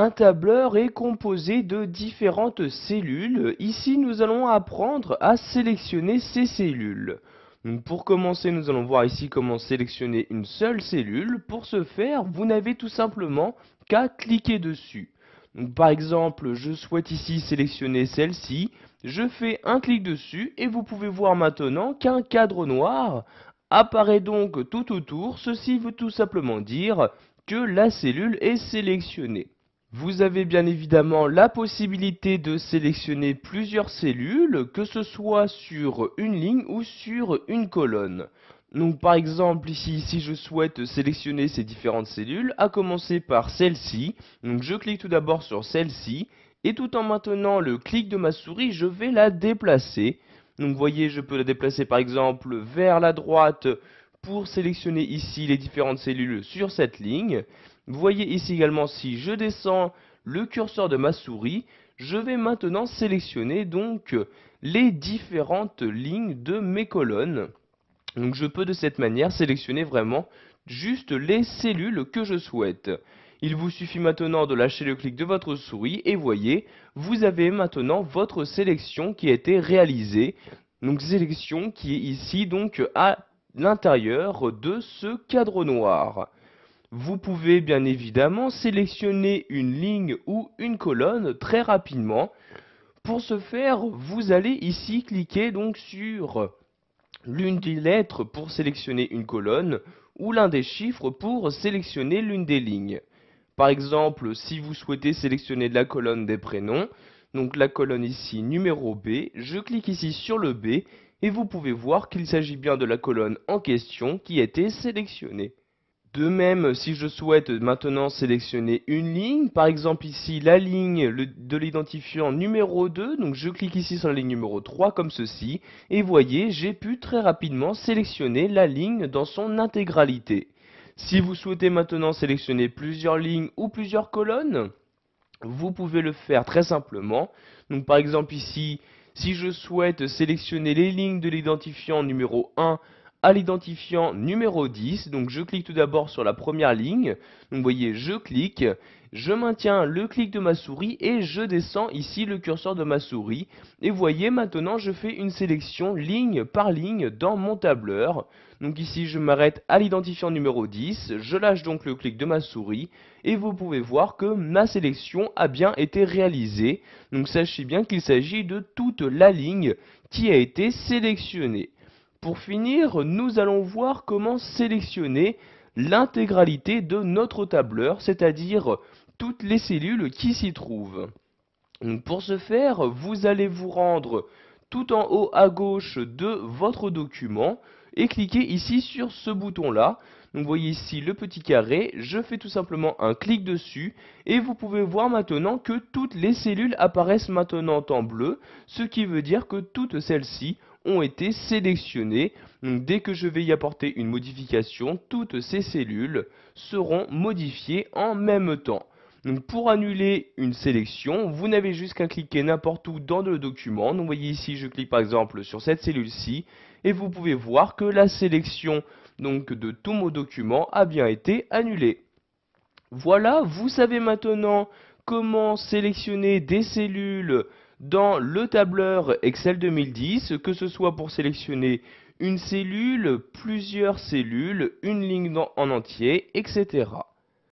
Un tableur est composé de différentes cellules. Ici, nous allons apprendre à sélectionner ces cellules. Donc, pour commencer, nous allons voir ici comment sélectionner une seule cellule. Pour ce faire, vous n'avez tout simplement qu'à cliquer dessus. Donc, par exemple, je souhaite ici sélectionner celle-ci. Je fais un clic dessus et vous pouvez voir maintenant qu'un cadre noir apparaît donc tout autour. Ceci veut tout simplement dire que la cellule est sélectionnée. Vous avez bien évidemment la possibilité de sélectionner plusieurs cellules, que ce soit sur une ligne ou sur une colonne. Donc par exemple ici, si je souhaite sélectionner ces différentes cellules, à commencer par celle-ci, donc je clique tout d'abord sur celle-ci, et tout en maintenant le clic de ma souris, je vais la déplacer. Donc vous voyez, je peux la déplacer par exemple vers la droite pour sélectionner ici les différentes cellules sur cette ligne. Vous voyez ici également, si je descends le curseur de ma souris, je vais maintenant sélectionner donc les différentes lignes de mes colonnes. Donc je peux de cette manière sélectionner vraiment juste les cellules que je souhaite. Il vous suffit maintenant de lâcher le clic de votre souris et voyez, vous avez maintenant votre sélection qui a été réalisée. Donc sélection qui est ici donc à l'intérieur de ce cadre noir. Vous pouvez bien évidemment sélectionner une ligne ou une colonne très rapidement. Pour ce faire, vous allez ici cliquer donc sur l'une des lettres pour sélectionner une colonne ou l'un des chiffres pour sélectionner l'une des lignes. Par exemple, si vous souhaitez sélectionner la colonne des prénoms, donc la colonne ici numéro B, je clique ici sur le B et vous pouvez voir qu'il s'agit bien de la colonne en question qui a été sélectionnée. De même, si je souhaite maintenant sélectionner une ligne, par exemple ici la ligne de l'identifiant numéro 2, donc je clique ici sur la ligne numéro 3 comme ceci, et voyez, j'ai pu très rapidement sélectionner la ligne dans son intégralité. Si vous souhaitez maintenant sélectionner plusieurs lignes ou plusieurs colonnes, vous pouvez le faire très simplement. Donc par exemple ici, si je souhaite sélectionner les lignes de l'identifiant numéro 1 à l'identifiant numéro 10, donc je clique tout d'abord sur la première ligne. Donc vous voyez, je clique, je maintiens le clic de ma souris et je descends ici le curseur de ma souris. Et vous voyez, maintenant je fais une sélection ligne par ligne dans mon tableur. Donc ici je m'arrête à l'identifiant numéro 10, je lâche donc le clic de ma souris et vous pouvez voir que ma sélection a bien été réalisée. Donc sachez bien qu'il s'agit de toute la ligne qui a été sélectionnée. Pour finir, nous allons voir comment sélectionner l'intégralité de notre tableur, c'est-à-dire toutes les cellules qui s'y trouvent. Donc pour ce faire, vous allez vous rendre tout en haut à gauche de votre document et cliquer ici sur ce bouton-là. Donc vous voyez ici le petit carré, je fais tout simplement un clic dessus et vous pouvez voir maintenant que toutes les cellules apparaissent maintenant en bleu, ce qui veut dire que toutes celles-ci ont été sélectionnées. Donc dès que je vais y apporter une modification, toutes ces cellules seront modifiées en même temps. Donc pour annuler une sélection, vous n'avez juste qu'à cliquer n'importe où dans le document. Donc vous voyez ici, je clique par exemple sur cette cellule-ci et vous pouvez voir que la sélection donc de tout mon document a bien été annulée. Voilà, vous savez maintenant comment sélectionner des cellules dans le tableur Excel 2010, que ce soit pour sélectionner une cellule, plusieurs cellules, une ligne en entier, etc.